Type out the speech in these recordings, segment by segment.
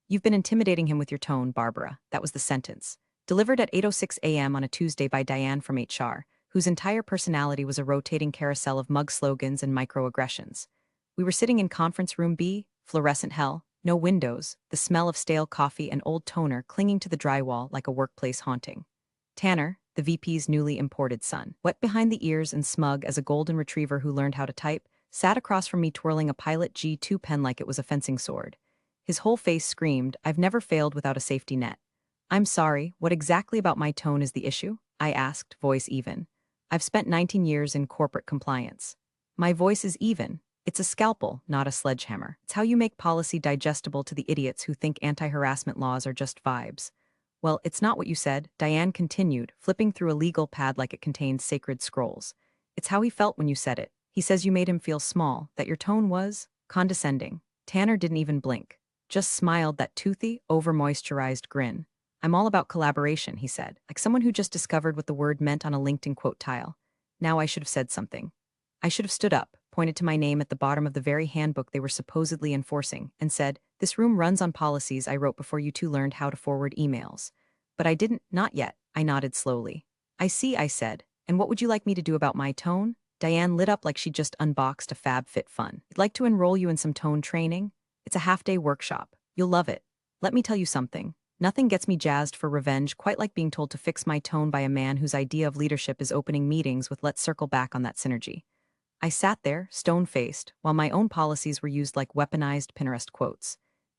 You've been intimidating him with your tone, Barbara. That was the sentence. Delivered at 8:06 a.m. on a Tuesday by Diane from HR, whose entire personality was a rotating carousel of mug slogans and microaggressions. We were sitting in conference room B, fluorescent hell, no windows, the smell of stale coffee and old toner clinging to the drywall like a workplace haunting. Tanner, the VP's newly imported son, wet behind the ears and smug as a golden retriever who learned how to type, sat across from me twirling a Pilot G2 pen like it was a fencing sword. His whole face screamed, "I've never failed without a safety net." "I'm sorry, what exactly about my tone is the issue?" I asked, voice even. "I've spent 19 years in corporate compliance. My voice is even. It's a scalpel, not a sledgehammer. It's how you make policy digestible to the idiots who think anti-harassment laws are just vibes." "Well, it's not what you said," Diane continued, flipping through a legal pad like it contained sacred scrolls. "It's how he felt when you said it. He says you made him feel small, that your tone was condescending." Tanner didn't even blink. Just smiled that toothy, over-moisturized grin. "I'm all about collaboration," he said, like someone who just discovered what the word meant on a LinkedIn quote tile. Now I should have said something. I should have stood up, pointed to my name at the bottom of the very handbook they were supposedly enforcing, and said, "This room runs on policies I wrote before you two learned how to forward emails." But I didn't, not yet. I nodded slowly. "I see," I said. "And what would you like me to do about my tone?" Diane lit up like she'd just unboxed a FabFitFun. "I'd like to enroll you in some tone training. It's a half-day workshop. You'll love it. Let me tell you something. Nothing gets me jazzed for revenge quite like being told to fix my tone by a man whose idea of leadership is opening meetings with 'let's circle back on that synergy.'" I sat there, stone-faced, while my own policies were used like weaponized Pinterest quotes.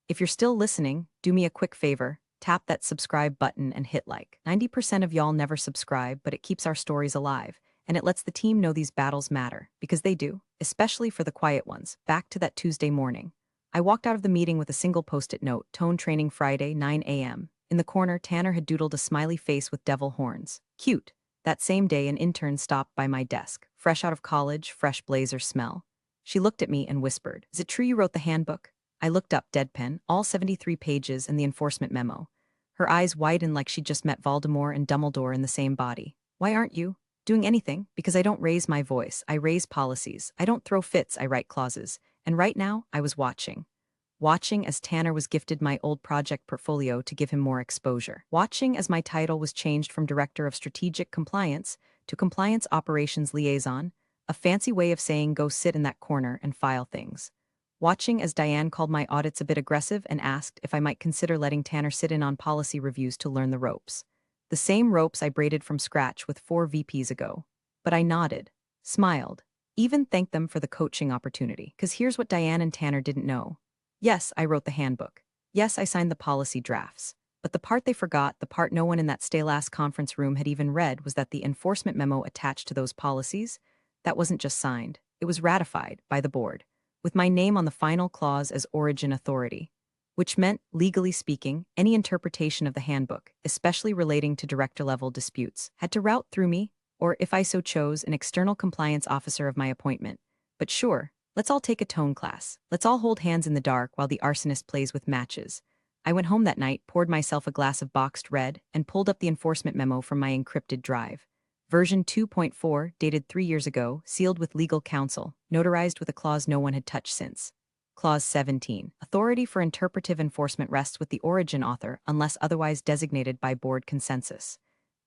If you're still listening, do me a quick favor. Tap that subscribe button and hit like. 90% of y'all never subscribe, but it keeps our stories alive, and it lets the team know these battles matter, because they do, especially for the quiet ones. Back to that Tuesday morning. I walked out of the meeting with a single post-it note, "Tone Training Friday, 9 a.m. In the corner, Tanner had doodled a smiley face with devil horns. Cute. That same day, an intern stopped by my desk, fresh out of college, fresh blazer smell. She looked at me and whispered, "Is it true you wrote the handbook?" I looked up, deadpan, all 73 pages and the enforcement memo. Her eyes widened like she'd just met Voldemort and Dumbledore in the same body. "Why aren't you doing anything?" "Because I don't raise my voice. I raise policies. I don't throw fits, I write clauses." And right now, I was watching. Watching as Tanner was gifted my old project portfolio to give him more exposure. Watching as my title was changed from Director of Strategic Compliance to Compliance Operations Liaison, a fancy way of saying go sit in that corner and file things. Watching as Diane called my audits a bit aggressive and asked if I might consider letting Tanner sit in on policy reviews to learn the ropes. The same ropes I braided from scratch with 4 VPs ago. But I nodded, smiled, even thanked them for the coaching opportunity. Because here's what Diane and Tanner didn't know. Yes, I wrote the handbook. Yes, I signed the policy drafts. But the part they forgot, the part no one in that stale-ass conference room had even read, was that the enforcement memo attached to those policies, that wasn't just signed. It was ratified by the board, with my name on the final clause as origin authority, which meant, legally speaking, any interpretation of the handbook, especially relating to director-level disputes, had to route through me, or, if I so chose, an external compliance officer of my appointment. But sure, let's all take a tone class. Let's all hold hands in the dark while the arsonist plays with matches. I went home that night, poured myself a glass of boxed red, and pulled up the enforcement memo from my encrypted drive. Version 2.4, dated 3 years ago, sealed with legal counsel, notarized with a clause no one had touched since. Clause 17. Authority for interpretive enforcement rests with the origin author unless otherwise designated by board consensus.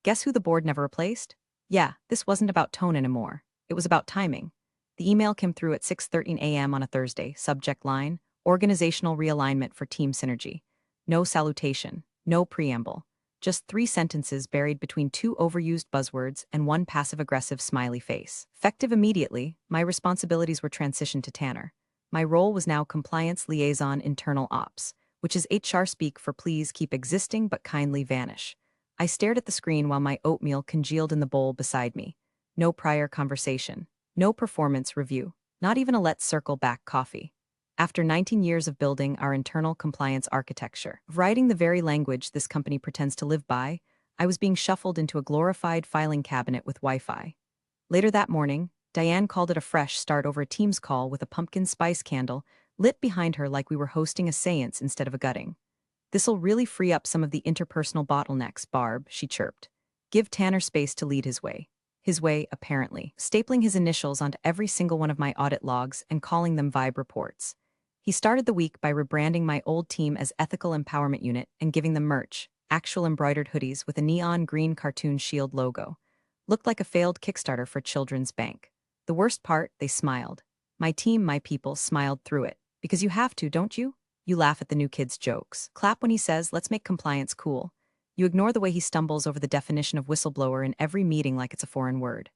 Guess who the board never replaced? Yeah, this wasn't about tone anymore. It was about timing. The email came through at 6:13 a.m. on a Thursday, subject line, organizational realignment for team synergy. No salutation, no preamble. Just 3 sentences buried between 2 overused buzzwords and 1 passive-aggressive smiley face. Effective immediately, my responsibilities were transitioned to Tanner. My role was now Compliance Liaison Internal Ops, which is HR speak for please keep existing but kindly vanish. I stared at the screen while my oatmeal congealed in the bowl beside me. No prior conversation. No performance review. Not even a let's circle back coffee. After 19 years of building our internal compliance architecture, of writing the very language this company pretends to live by, I was being shuffled into a glorified filing cabinet with Wi-Fi. Later that morning, Diane called it a fresh start over a Teams call with a pumpkin spice candle lit behind her like we were hosting a séance instead of a gutting. "This'll really free up some of the interpersonal bottlenecks, Barb," she chirped. "Give Tanner space to lead his way." His way, apparently, stapling his initials onto every single one of my audit logs and calling them vibe reports. He started the week by rebranding my old team as Ethical Empowerment Unit and giving them merch, actual embroidered hoodies with a neon green cartoon shield logo. Looked like a failed Kickstarter for Children's Bank. The worst part, they smiled. My team, my people, smiled through it. Because you have to, don't you? You laugh at the new kid's jokes. Clap when he says, let's make compliance cool. You ignore the way he stumbles over the definition of whistleblower in every meeting like it's a foreign word.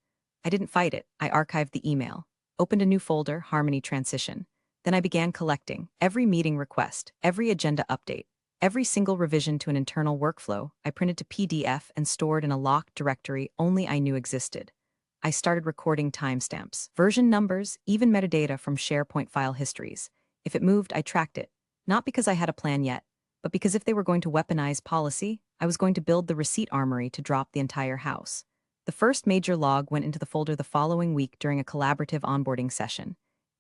I didn't fight it. I archived the email. Opened a new folder, Harmony Transition. Then I began collecting every meeting request, every agenda update, every single revision to an internal workflow. I printed to PDF and stored in a locked directory only I knew existed. I started recording timestamps, version numbers, even metadata from SharePoint file histories. If it moved, I tracked it. Not because I had a plan yet, but because if they were going to weaponize policy, I was going to build the receipt armory to drop the entire house. The first major log went into the folder the following week during a collaborative onboarding session.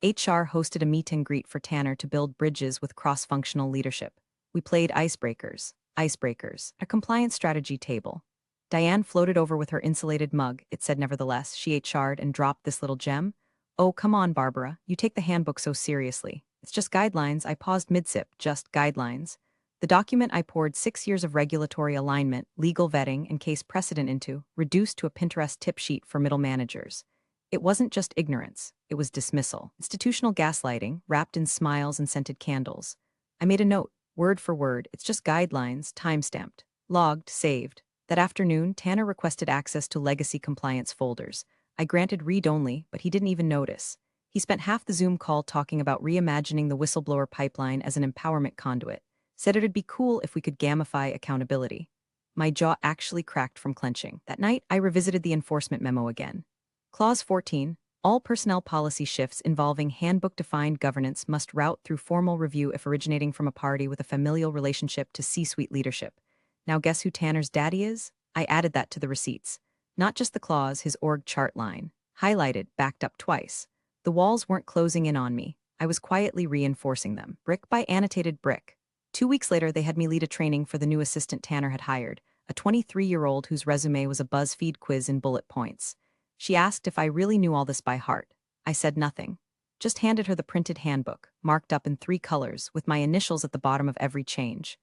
HR hosted a meet and greet for Tanner to build bridges with cross-functional leadership. We played icebreakers, a compliance strategy table. Diane floated over with her insulated mug. It said nevertheless. She HR'd and dropped this little gem. Oh, come on, Barbara. You take the handbook so seriously. It's just guidelines. I paused mid-sip. Just guidelines. The document I poured 6 years of regulatory alignment, legal vetting, and case precedent into, reduced to a Pinterest tip sheet for middle managers. It wasn't just ignorance. It was dismissal. Institutional gaslighting, wrapped in smiles and scented candles. I made a note. Word for word, it's just guidelines, time-stamped, logged, saved. That afternoon, Tanner requested access to legacy compliance folders. I granted read-only, but he didn't even notice. He spent half the Zoom call talking about reimagining the whistleblower pipeline as an empowerment conduit. Said it'd be cool if we could gamify accountability. My jaw actually cracked from clenching. That night, I revisited the enforcement memo again. Clause 14. All personnel policy shifts involving handbook-defined governance must route through formal review if originating from a party with a familial relationship to C-suite leadership. Now guess who Tanner's daddy is? I added that to the receipts. Not just the clause, his org chart line. Highlighted, backed up twice. The walls weren't closing in on me. I was quietly reinforcing them, brick by annotated brick. 2 weeks later, they had me lead a training for the new assistant Tanner had hired, a 23-year-old whose resume was a BuzzFeed quiz in bullet points. She asked if I really knew all this by heart. I said nothing. Just handed her the printed handbook, marked up in 3 colors, with my initials at the bottom of every change.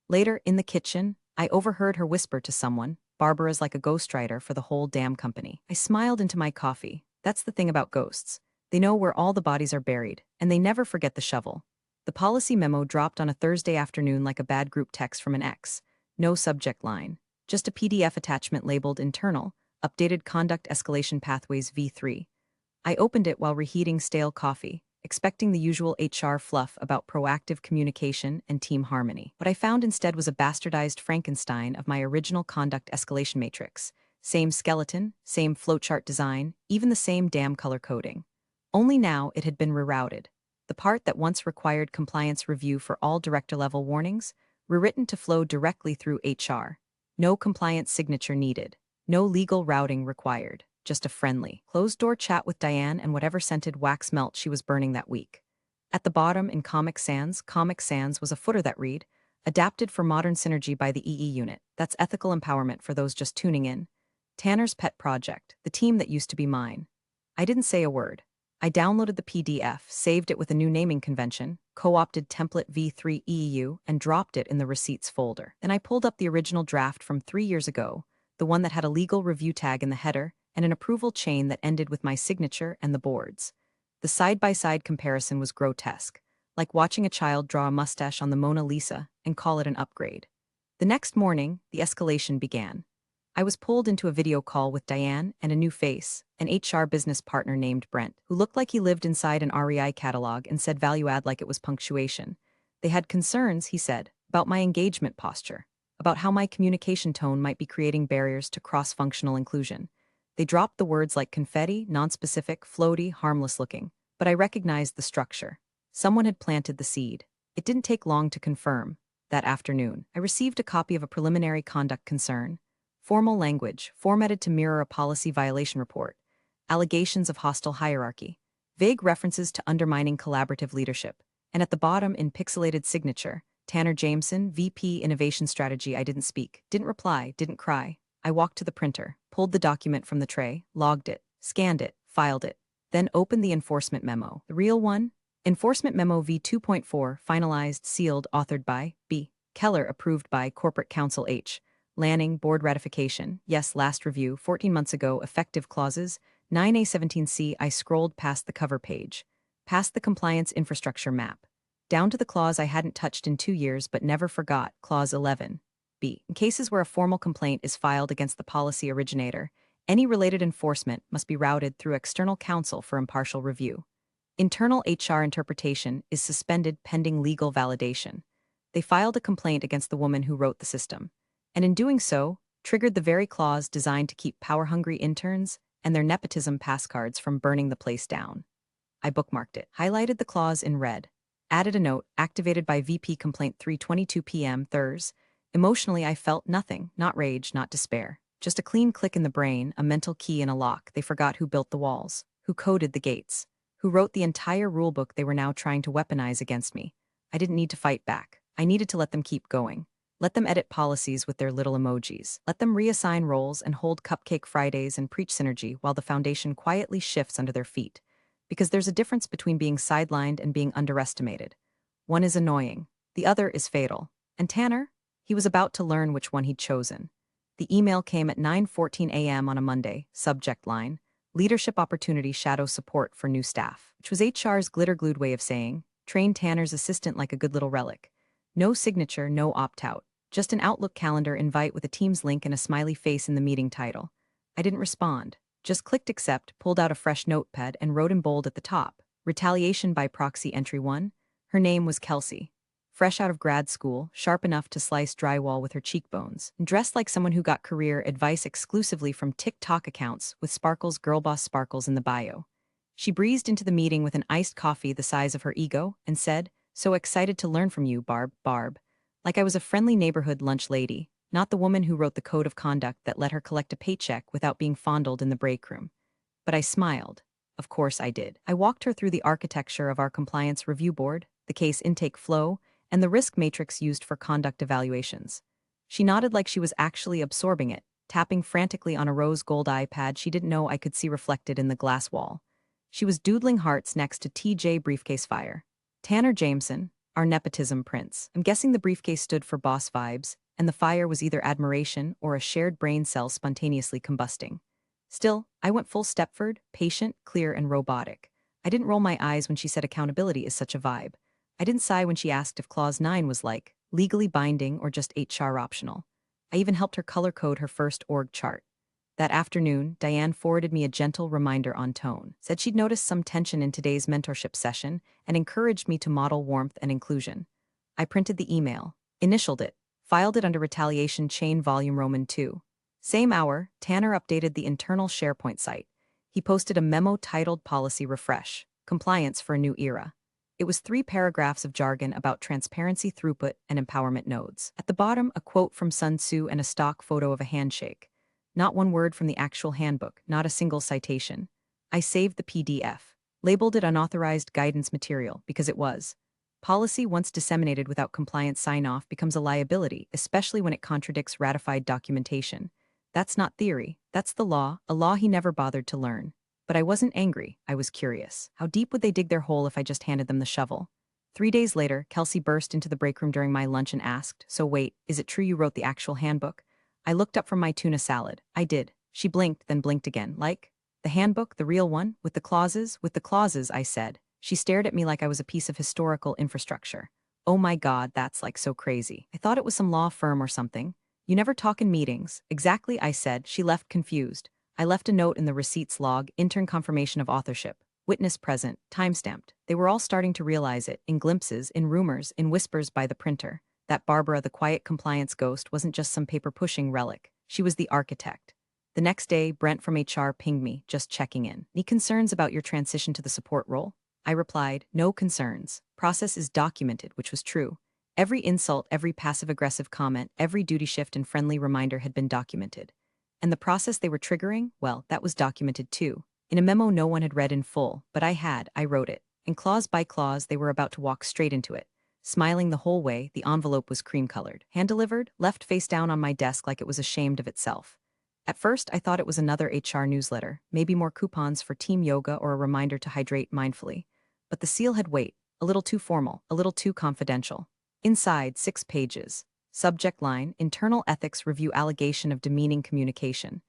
Later, in the kitchen, I overheard her whisper to someone, Barbara's like a ghostwriter for the whole damn company. I smiled into my coffee. That's the thing about ghosts. They know where all the bodies are buried, and they never forget the shovel. The policy memo dropped on a Thursday afternoon like a bad group text from an ex. No subject line. Just a PDF attachment labeled Internal, Updated Conduct Escalation Pathways V3. I opened it while reheating stale coffee, expecting the usual HR fluff about proactive communication and team harmony. What I found instead was a bastardized Frankenstein of my original conduct escalation matrix. Same skeleton, same flowchart design, even the same damn color coding. Only now it had been rerouted. The part that once required compliance review for all director-level warnings, rewritten to flow directly through HR. No compliance signature needed. No legal routing required. Just a friendly, closed-door chat with Diane and whatever scented wax melt she was burning that week. At the bottom in Comic Sans was a footer that read, Adapted for Modern Synergy by the EE Unit. That's ethical empowerment for those just tuning in. Tanner's pet project, the team that used to be mine. I didn't say a word. I downloaded the PDF, saved it with a new naming convention, co-opted template V3 EEU, and dropped it in the receipts folder. Then I pulled up the original draft from 3 years ago, the one that had a legal review tag in the header and an approval chain that ended with my signature and the board's. The side-by-side comparison was grotesque, like watching a child draw a mustache on the Mona Lisa and call it an upgrade. The next morning, the escalation began. I was pulled into a video call with Diane and a new face, an HR business partner named Brent, who looked like he lived inside an REI catalog and said value add like it was punctuation. They had concerns, he said, about my engagement posture, about how my communication tone might be creating barriers to cross-functional inclusion. They dropped the words like confetti, nonspecific, floaty, harmless looking, but I recognized the structure. Someone had planted the seed. It didn't take long to confirm. That afternoon, I received a copy of a preliminary conduct concern. Formal language, formatted to mirror a policy violation report. Allegations of hostile hierarchy. Vague references to undermining collaborative leadership. And at the bottom, in pixelated signature, Tanner Jameson, VP Innovation Strategy. I didn't speak, didn't reply, didn't cry. I walked to the printer, pulled the document from the tray, logged it, scanned it, filed it, then opened the enforcement memo. The real one? Enforcement Memo V2.4, finalized, sealed, authored by B. Keller, approved by Corporate Counsel H. Lanning, board ratification. Yes, last review, 14 months ago, effective clauses. 9A17C. I scrolled past the cover page. Past the compliance infrastructure map. Down to the clause I hadn't touched in 2 years but never forgot, Clause 11. B. In cases where a formal complaint is filed against the policy originator, any related enforcement must be routed through external counsel for impartial review. Internal HR interpretation is suspended pending legal validation. They filed a complaint against the woman who wrote the system, and in doing so, triggered the very clause designed to keep power-hungry interns and their nepotism pass cards from burning the place down. I bookmarked it, highlighted the clause in red, added a note, activated by VP Complaint 3:22 p.m. Thurs. Emotionally, I felt nothing, not rage, not despair. Just a clean click in the brain, a mental key in a lock. They forgot who built the walls, who coded the gates, who wrote the entire rulebook they were now trying to weaponize against me. I didn't need to fight back. I needed to let them keep going. Let them edit policies with their little emojis. Let them reassign roles and hold Cupcake Fridays and preach synergy while the foundation quietly shifts under their feet. Because there's a difference between being sidelined and being underestimated. One is annoying. The other is fatal. And Tanner? He was about to learn which one he'd chosen. The email came at 9:14 a.m. on a Monday, subject line, Leadership Opportunity Shadow Support for New Staff, which was HR's glitter-glued way of saying, train Tanner's assistant like a good little relic. No signature, no opt-out, just an Outlook calendar invite with a Teams link and a smiley face in the meeting title. I didn't respond, just clicked accept, pulled out a fresh notepad, and wrote in bold at the top, Retaliation by Proxy Entry 1. Her name was Kelsey. Fresh out of grad school, sharp enough to slice drywall with her cheekbones, and dressed like someone who got career advice exclusively from TikTok accounts with Sparkles Girlboss Sparkles in the bio. She breezed into the meeting with an iced coffee the size of her ego and said, "So excited to learn from you, Barb. Like I was a friendly neighborhood lunch lady, not the woman who wrote the code of conduct that let her collect a paycheck without being fondled in the break room." But I smiled. Of course I did. I walked her through the architecture of our compliance review board, the case intake flow, and the risk matrix used for conduct evaluations. She nodded like she was actually absorbing it, tapping frantically on a rose gold iPad she didn't know I could see reflected in the glass wall. She was doodling hearts next to TJ Briefcase Fire. Tanner Jameson, our nepotism prince. I'm guessing the briefcase stood for boss vibes, and the fire was either admiration or a shared brain cell spontaneously combusting. Still, I went full Stepford, patient, clear, and robotic. I didn't roll my eyes when she said accountability is such a vibe. I didn't sigh when she asked if Clause 9 was like, legally binding or just HR optional. I even helped her color code her first org chart. That afternoon, Diane forwarded me a gentle reminder on tone, said she'd noticed some tension in today's mentorship session, and encouraged me to model warmth and inclusion. I printed the email, initialed it, filed it under Retaliation Chain Volume Roman 2. Same hour, Tanner updated the internal SharePoint site. He posted a memo titled Policy Refresh, Compliance for a New Era. It was 3 paragraphs of jargon about transparency, throughput, and empowerment nodes. At the bottom, a quote from Sun Tzu and a stock photo of a handshake. Not one word from the actual handbook, not a single citation. I saved the PDF, labeled it unauthorized guidance material because it was. Policy once disseminated without compliance sign-off becomes a liability, especially when it contradicts ratified documentation. That's not theory, that's the law, a law he never bothered to learn. But I wasn't angry, I was curious. How deep would they dig their hole if I just handed them the shovel? 3 days later, Kelsey burst into the break room during my lunch and asked, "So wait, is it true you wrote the actual handbook?" I looked up from my tuna salad. I did. She blinked, then blinked again. Like? The handbook, the real one? With the clauses? With the clauses, I said. She stared at me like I was a piece of historical infrastructure. Oh my God, that's like so crazy. I thought it was some law firm or something. You never talk in meetings. Exactly, I said. She left confused. I left a note in the receipts log, intern confirmation of authorship, witness present, timestamped. They were all starting to realize it, in glimpses, in rumors, in whispers by the printer. That Barbara, the quiet compliance ghost, wasn't just some paper-pushing relic. She was the architect. The next day, Brent from HR pinged me, just checking in. "Any concerns about your transition to the support role?" I replied, "No concerns. Process is documented," which was true. Every insult, every passive-aggressive comment, every duty shift and friendly reminder had been documented. And the process they were triggering, well, that was documented too. In a memo no one had read in full, but I wrote it. And clause by clause, they were about to walk straight into it. Smiling the whole way, the envelope was cream-colored. Hand-delivered, left face down on my desk like it was ashamed of itself. At first, I thought it was another HR newsletter, maybe more coupons for team yoga or a reminder to hydrate mindfully. but the seal had weight, a little too formal, a little too confidential. Inside, 6 pages. Subject line, Internal Ethics Review Allegation of Demeaning Communication.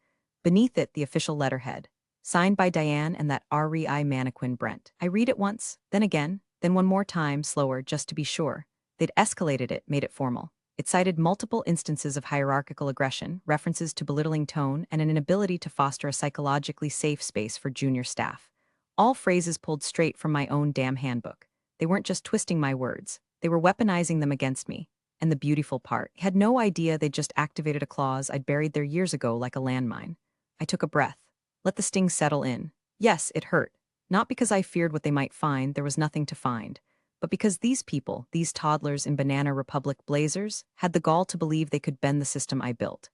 Beneath it, the official letterhead. Signed by Diane and that REI mannequin Brent. I read it once, then again, then one more time, slower, just to be sure. They'd escalated it, made it formal. It cited multiple instances of hierarchical aggression, references to belittling tone, and an inability to foster a psychologically safe space for junior staff. All phrases pulled straight from my own damn handbook. They weren't just twisting my words. They were weaponizing them against me. And the beautiful part, I had no idea they'd just activated a clause I'd buried there years ago like a landmine. I took a breath. Let the sting settle in. Yes, it hurt. Not because I feared what they might find, there was nothing to find, but because these people, these toddlers in Banana Republic blazers, had the gall to believe they could bend the system I built.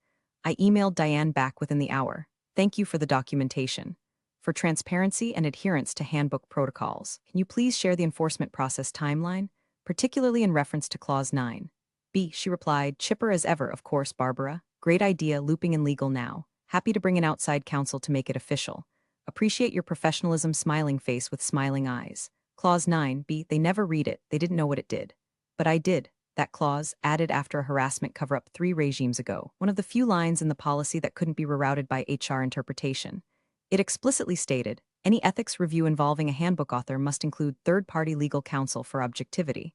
I emailed Diane back within the hour. Thank you for the documentation. For transparency and adherence to handbook protocols, can you please share the enforcement process timeline, particularly in reference to Clause 9? B, she replied, chipper as ever, of course, Barbara. Great idea, looping in legal now. Happy to bring in outside counsel to make it official. Appreciate your professionalism, smiling face with smiling eyes. Clause 9, B, they never read it, they didn't know what it did. But I did. That clause, added after a harassment cover-up 3 regimes ago, one of the few lines in the policy that couldn't be rerouted by HR interpretation. It explicitly stated, any ethics review involving a handbook author must include third-party legal counsel for objectivity.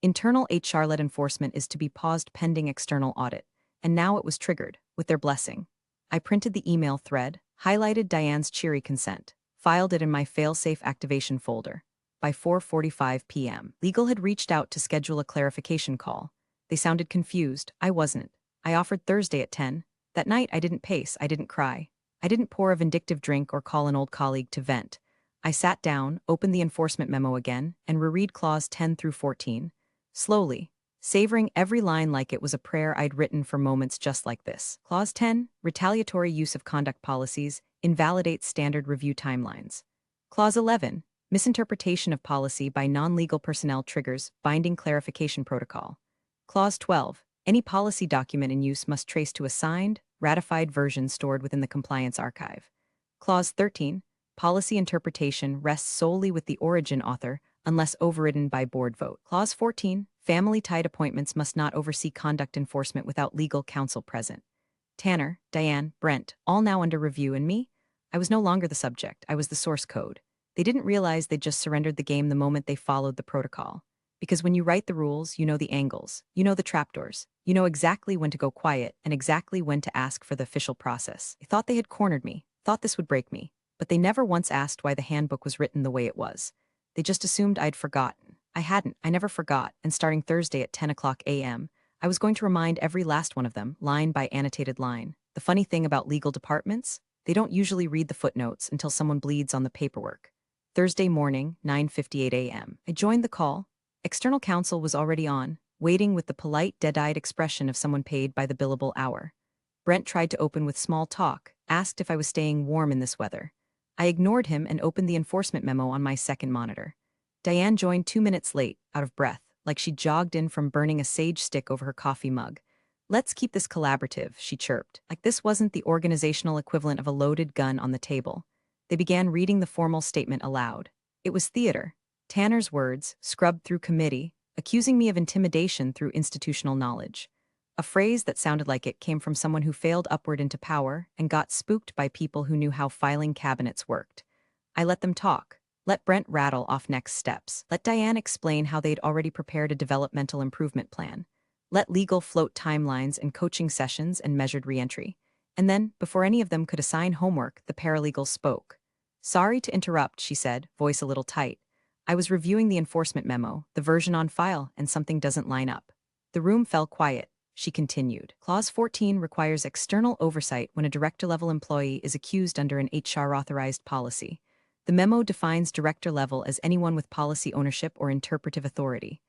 Internal HR-led enforcement is to be paused pending external audit, and now it was triggered, with their blessing. I printed the email thread, highlighted Diane's cheery consent, filed it in my fail-safe activation folder. By 4:45 p.m., legal had reached out to schedule a clarification call. They sounded confused. I wasn't. I offered Thursday at 10. That night I didn't pace, I didn't cry. I didn't pour a vindictive drink or call an old colleague to vent. I sat down, opened the enforcement memo again, and reread Clause 10 through 14. Slowly, savoring every line like it was a prayer I'd written for moments just like this. Clause 10, retaliatory use of conduct policies, invalidates standard review timelines. Clause 11, misinterpretation of policy by non-legal personnel triggers binding clarification protocol. Clause 12, any policy document in use must trace to a signed, ratified version stored within the compliance archive. Clause 13, policy interpretation rests solely with the origin author unless overridden by board vote. Clause 14, family-tied appointments must not oversee conduct enforcement without legal counsel present. Tanner, Diane, Brent, all now under review, and me? I was no longer the subject, I was the source code. They didn't realize they'd just surrendered the game the moment they followed the protocol. Because when you write the rules, you know the angles, you know the trapdoors, you know exactly when to go quiet and exactly when to ask for the official process. They thought they had cornered me, thought this would break me, but they never once asked why the handbook was written the way it was. They just assumed I'd forgotten. I hadn't, I never forgot, and starting Thursday at 10 o'clock a.m., I was going to remind every last one of them, line by annotated line. The funny thing about legal departments? They don't usually read the footnotes until someone bleeds on the paperwork. Thursday morning, 9:58 a.m. I joined the call. External counsel was already on, waiting with the polite, dead-eyed expression of someone paid by the billable hour. Brent tried to open with small talk, asked if I was staying warm in this weather. I ignored him and opened the enforcement memo on my second monitor. Diane joined 2 minutes late, out of breath, like she jogged in from burning a sage stick over her coffee mug. Let's keep this collaborative, she chirped, like this wasn't the organizational equivalent of a loaded gun on the table. They began reading the formal statement aloud. It was theater. Tanner's words, scrubbed through committee, accusing me of intimidation through institutional knowledge. A phrase that sounded like it came from someone who failed upward into power and got spooked by people who knew how filing cabinets worked. I let them talk. Let Brent rattle off next steps. Let Diane explain how they'd already prepared a developmental improvement plan. Let legal float timelines and coaching sessions and measured reentry. And then, before any of them could assign homework, the paralegal spoke. Sorry to interrupt, she said, voice a little tight. I was reviewing the enforcement memo, the version on file, and something doesn't line up. The room fell quiet. She continued. Clause 14 requires external oversight when a director-level employee is accused under an HR-authorized policy. The memo defines director level as anyone with policy ownership or interpretive authority.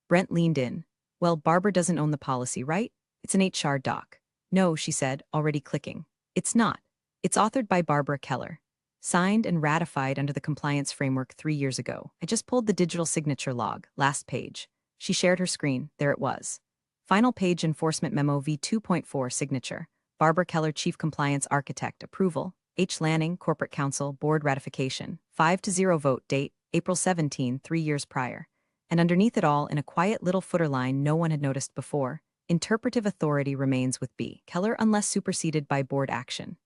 Brent leaned in. Well, Barbara doesn't own the policy, right? It's an HR doc. No, she said, already clicking. It's not. It's authored by Barbara Keller. Signed and ratified under the compliance framework 3 years ago. I just pulled the digital signature log, last page. She shared her screen. There it was. Final page enforcement memo V2.4 signature. Barbara Keller, Chief Compliance Architect, approval. H. Lanning, Corporate Counsel, Board ratification. 5-0 vote, date, April 17, 3 years prior. And underneath it all, in a quiet little footer line no one had noticed before, interpretive authority remains with B. Keller unless superseded by board action.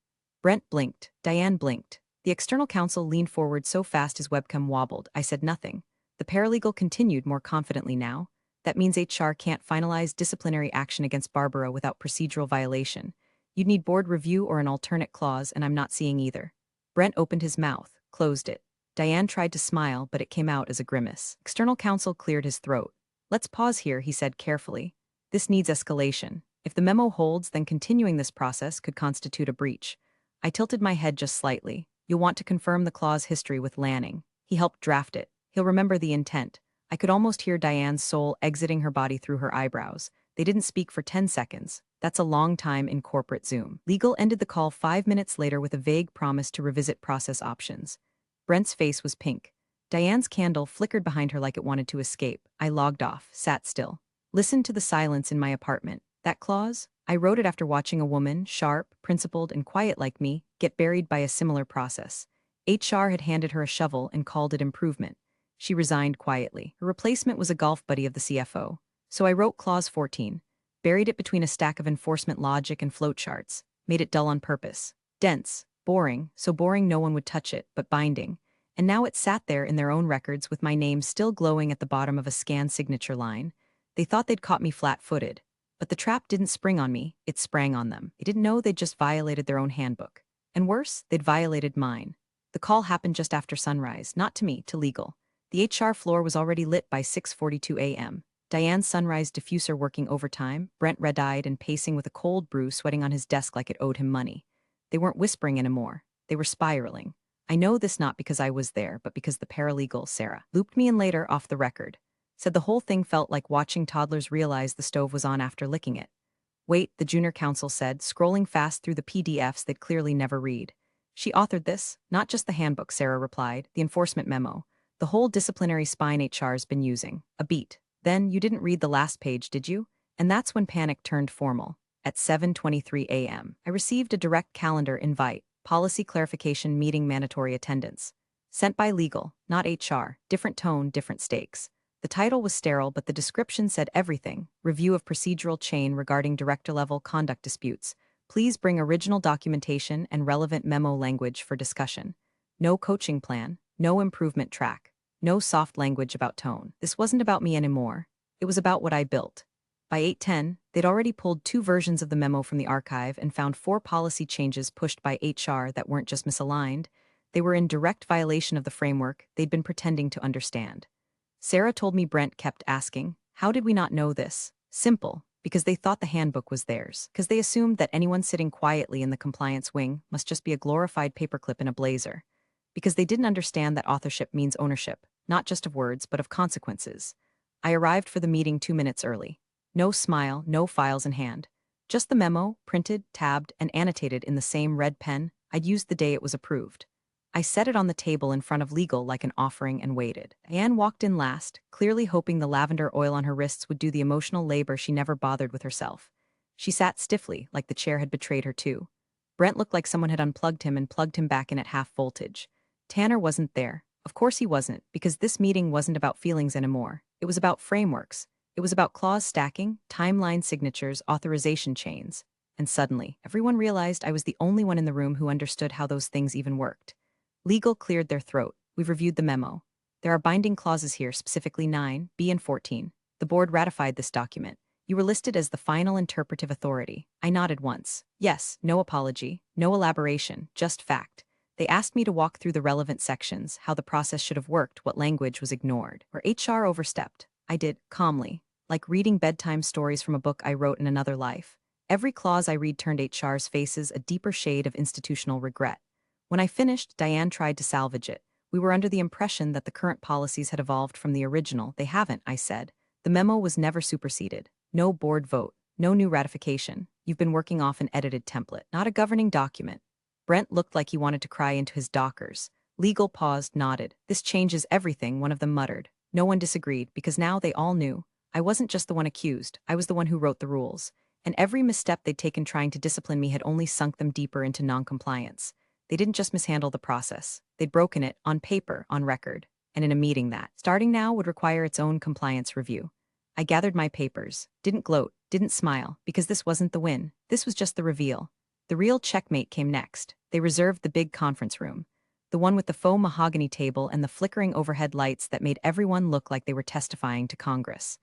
Brent blinked. Diane blinked. The external counsel leaned forward so fast his webcam wobbled. I said nothing. The paralegal continued more confidently now. That means HR can't finalize disciplinary action against Barbara without procedural violation. You'd need board review or an alternate clause, and I'm not seeing either. Brent opened his mouth, closed it. Diane tried to smile, but it came out as a grimace. External counsel cleared his throat. Let's pause here, he said carefully. This needs escalation. If the memo holds, then continuing this process could constitute a breach. I tilted my head just slightly. You'll want to confirm the clause history with Lanning. He helped draft it. He'll remember the intent. I could almost hear Diane's soul exiting her body through her eyebrows. They didn't speak for 10 seconds. That's a long time in corporate Zoom. Legal ended the call 5 minutes later with a vague promise to revisit process options. Brent's face was pink. Diane's candle flickered behind her like it wanted to escape. I logged off, sat still. Listened to the silence in my apartment. That clause? I wrote it after watching a woman, sharp, principled, and quiet like me, get buried by a similar process. HR had handed her a shovel and called it improvement. She resigned quietly. Her replacement was a golf buddy of the CFO. So I wrote Clause 14, buried it between a stack of enforcement logic and flowcharts, made it dull on purpose. Dense, boring, so boring no one would touch it, but binding. And now it sat there in their own records with my name still glowing at the bottom of a scanned signature line. They thought they'd caught me flat-footed. But the trap didn't spring on me, it sprang on them. They didn't know they'd just violated their own handbook. And worse, they'd violated mine. The call happened just after sunrise, not to me, to legal. The HR floor was already lit by 6:42 a.m. Diane's sunrise diffuser working overtime, Brent red-eyed and pacing with a cold brew sweating on his desk like it owed him money. They weren't whispering anymore. They were spiraling. I know this not because I was there, but because the paralegal, Sarah, looped me in later off the record. Said the whole thing felt like watching toddlers realize the stove was on after licking it. Wait, the junior counsel said, scrolling fast through the PDFs they'd clearly never read. She authored this, not just the handbook, Sarah replied, the enforcement memo. The whole disciplinary spine HR's been using. A beat. Then, you didn't read the last page, did you? And that's when panic turned formal. At 7:23 a.m., I received a direct calendar invite, policy clarification meeting mandatory attendance. Sent by legal, not HR, different tone, different stakes. The title was sterile, but the description said everything. Review of procedural chain regarding director-level conduct disputes. Please bring original documentation and relevant memo language for discussion. No coaching plan, no improvement track, no soft language about tone. This wasn't about me anymore. It was about what I built. By 8:10, they'd already pulled 2 versions of the memo from the archive and found 4 policy changes pushed by HR that weren't just misaligned. They were in direct violation of the framework they'd been pretending to understand. Sarah told me Brent kept asking, how did we not know this? Simple, because they thought the handbook was theirs, because they assumed that anyone sitting quietly in the compliance wing must just be a glorified paperclip in a blazer. Because they didn't understand that authorship means ownership, not just of words, but of consequences. I arrived for the meeting 2 minutes early. No smile, no files in hand. Just the memo, printed, tabbed, and annotated in the same red pen I'd used the day it was approved. I set it on the table in front of legal like an offering and waited. Anne walked in last, clearly hoping the lavender oil on her wrists would do the emotional labor she never bothered with herself. She sat stiffly, like the chair had betrayed her too. Brent looked like someone had unplugged him and plugged him back in at half voltage. Tanner wasn't there. Of course he wasn't, because this meeting wasn't about feelings anymore. It was about frameworks. It was about clause stacking, timeline signatures, authorization chains. And suddenly, everyone realized I was the only one in the room who understood how those things even worked. Legal cleared their throat. We've reviewed the memo. There are binding clauses here, specifically 9, B, and 14. The board ratified this document. You were listed as the final interpretive authority. I nodded once. Yes, no apology, no elaboration, just fact. They asked me to walk through the relevant sections, how the process should have worked, what language was ignored, or HR overstepped. I did, calmly, like reading bedtime stories from a book I wrote in another life. Every clause I read turned HR's faces a deeper shade of institutional regret. When I finished, Diane tried to salvage it. We were under the impression that the current policies had evolved from the original. They haven't, I said. The memo was never superseded. No board vote. No new ratification. You've been working off an edited template, not a governing document. Brent looked like he wanted to cry into his dockers. Legal paused, nodded. This changes everything, one of them muttered. No one disagreed, because now they all knew. I wasn't just the one accused. I was the one who wrote the rules. And every misstep they'd taken trying to discipline me had only sunk them deeper into noncompliance. They didn't just mishandle the process. They'd broken it, on paper, on record. and in a meeting that, starting now, would require its own compliance review. I gathered my papers, didn't gloat, didn't smile, because this wasn't the win. This was just the reveal. The real checkmate came next. They reserved the big conference room, the one with the faux mahogany table and the flickering overhead lights that made everyone look like they were testifying to Congress.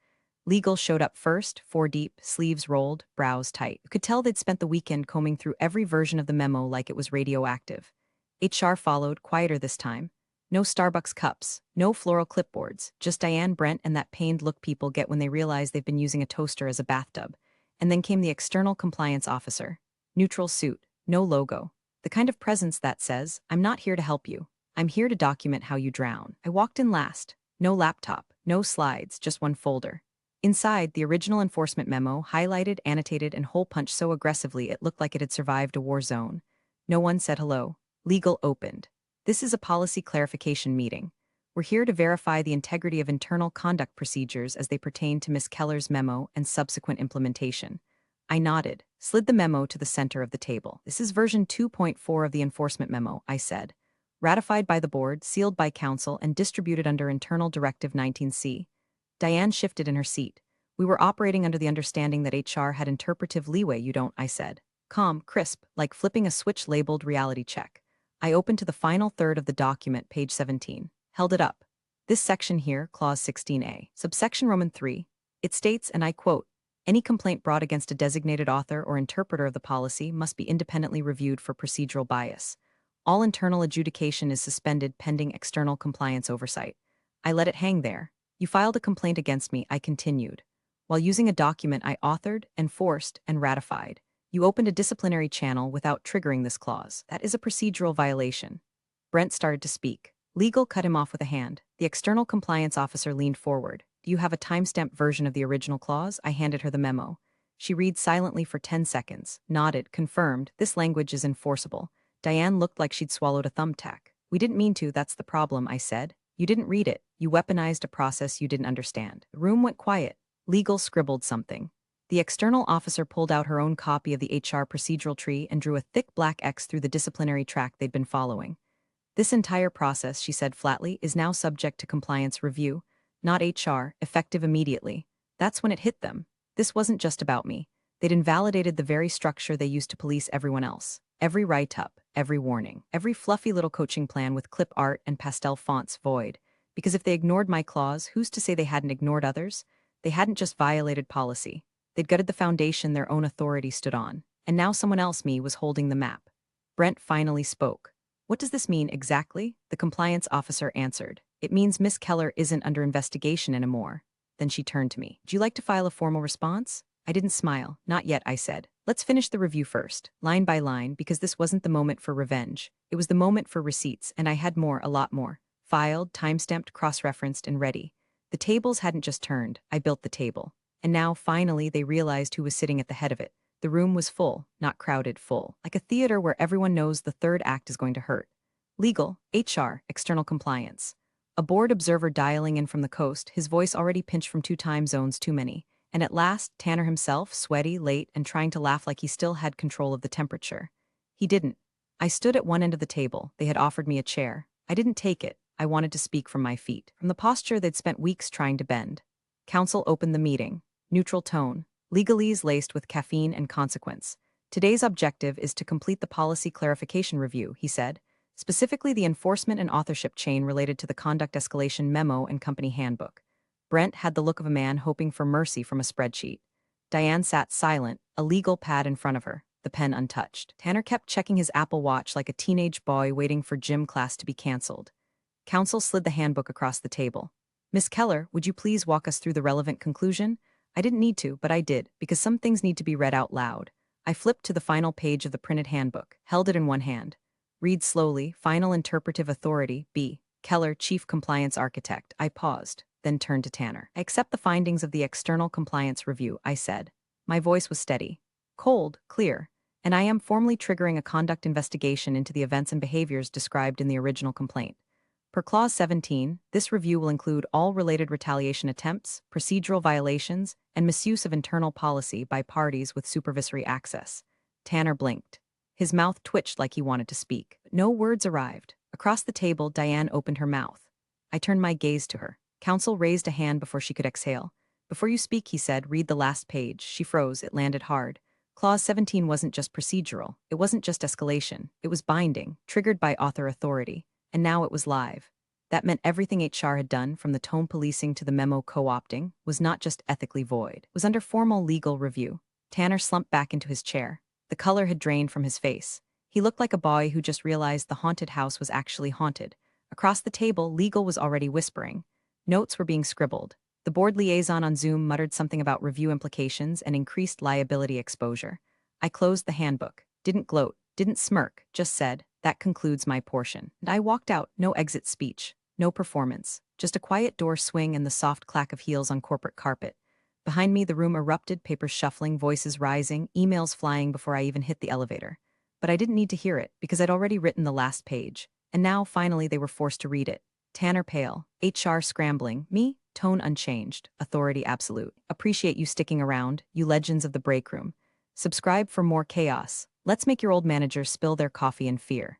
Legal showed up first, 4 deep, sleeves rolled, brows tight. You could tell they'd spent the weekend combing through every version of the memo like it was radioactive. HR followed, quieter this time. No Starbucks cups, no floral clipboards, just Diane, Brent, and that pained look people get when they realize they've been using a toaster as a bathtub. And then came the external compliance officer. Neutral suit, no logo. The kind of presence that says, I'm not here to help you. I'm here to document how you drown. I walked in last. No laptop, no slides, just one folder. Inside, the original enforcement memo, highlighted, annotated, and hole-punched so aggressively it looked like it had survived a war zone. No one said hello. Legal opened. This is a policy clarification meeting. We're here to verify the integrity of internal conduct procedures as they pertain to Ms. Keller's memo and subsequent implementation. I nodded, slid the memo to the center of the table. This is version 2.4 of the enforcement memo, I said. Ratified by the board, sealed by council, and distributed under Internal Directive 19C. Diane shifted in her seat. We were operating under the understanding that HR had interpretive leeway, you don't, I said. Calm, crisp, like flipping a switch labeled reality check. I opened to the final third of the document, page 17. Held it up. This section here, clause 16a, subsection Roman 3. It states, and I quote, any complaint brought against a designated author or interpreter of the policy must be independently reviewed for procedural bias. All internal adjudication is suspended pending external compliance oversight. I let it hang there. You filed a complaint against me, I continued. While using a document I authored, enforced, and ratified, you opened a disciplinary channel without triggering this clause. That is a procedural violation. Brent started to speak. Legal cut him off with a hand. The external compliance officer leaned forward. Do you have a timestamped version of the original clause? I handed her the memo. She read silently for 10 seconds, nodded, confirmed, this language is enforceable. Diane looked like she'd swallowed a thumbtack. We didn't mean to, that's the problem, I said. You didn't read it. You weaponized a process you didn't understand. The room went quiet. Legal scribbled something. The external officer pulled out her own copy of the HR procedural tree and drew a thick black X through the disciplinary track they'd been following. This entire process, she said flatly, is now subject to compliance review, not HR, effective immediately. That's when it hit them. This wasn't just about me. They'd invalidated the very structure they used to police everyone else. Every write-up, every warning, every fluffy little coaching plan with clip art and pastel fonts void. Because if they ignored my clause, who's to say they hadn't ignored others? They hadn't just violated policy. They'd gutted the foundation their own authority stood on. And now someone else, me, was holding the map. Brent finally spoke. What does this mean exactly? The compliance officer answered. It means Miss Keller isn't under investigation anymore. Then she turned to me. Do you like to file a formal response? I didn't smile. Not yet, I said. Let's finish the review first, line by line, because this wasn't the moment for revenge. It was the moment for receipts, and I had more, a lot more. Filed, time-stamped, cross-referenced, and ready. The tables hadn't just turned. I built the table. And now, finally, they realized who was sitting at the head of it. The room was full, not crowded, full. Like a theater where everyone knows the third act is going to hurt. Legal, HR, external compliance. A board observer dialing in from the coast, his voice already pinched from 2 time zones too many. And at last, Tanner himself, sweaty, late, and trying to laugh like he still had control of the temperature. He didn't. I stood at one end of the table. They had offered me a chair. I didn't take it. I wanted to speak from my feet, from the posture they'd spent weeks trying to bend. Council opened the meeting. Neutral tone. Legalese laced with caffeine and consequence. Today's objective is to complete the policy clarification review, he said, specifically the enforcement and authorship chain related to the conduct escalation memo and company handbook. Brent had the look of a man hoping for mercy from a spreadsheet. Diane sat silent, a legal pad in front of her, the pen untouched. Tanner kept checking his Apple Watch like a teenage boy waiting for gym class to be canceled. Counsel slid the handbook across the table. Miss Keller, would you please walk us through the relevant conclusion? I didn't need to, but I did, because some things need to be read out loud. I flipped to the final page of the printed handbook, held it in one hand. Read slowly, Final Interpretive Authority, B. Keller, Chief Compliance Architect. I paused, then turned to Tanner. I accept the findings of the External Compliance Review, I said. My voice was steady, cold, clear, and I am formally triggering a conduct investigation into the events and behaviors described in the original complaint. Per Clause 17, this review will include all related retaliation attempts, procedural violations, and misuse of internal policy by parties with supervisory access. Tanner blinked. His mouth twitched like he wanted to speak, but no words arrived. Across the table, Diane opened her mouth. I turned my gaze to her. Counsel raised a hand before she could exhale. Before you speak, he said, read the last page. She froze. It landed hard. Clause 17 wasn't just procedural. It wasn't just escalation. It was binding, triggered by author authority. And now it was live. That meant everything HR had done, from the tone policing to the memo co-opting, was not just ethically void. It was under formal legal review. Tanner slumped back into his chair. The color had drained from his face. He looked like a boy who just realized the haunted house was actually haunted. Across the table, legal was already whispering. Notes were being scribbled. The board liaison on Zoom muttered something about review implications and increased liability exposure. I closed the handbook, didn't gloat, didn't smirk, just said, that concludes my portion. And I walked out, no exit speech, no performance, just a quiet door swing and the soft clack of heels on corporate carpet. Behind me, the room erupted, papers shuffling, voices rising, emails flying before I even hit the elevator. But I didn't need to hear it, because I'd already written the last page. And now, finally, they were forced to read it. Tanner pale, HR scrambling, me, tone unchanged, authority absolute. Appreciate you sticking around, you legends of the break room. Subscribe for more chaos. Let's make your old managers spill their coffee in fear.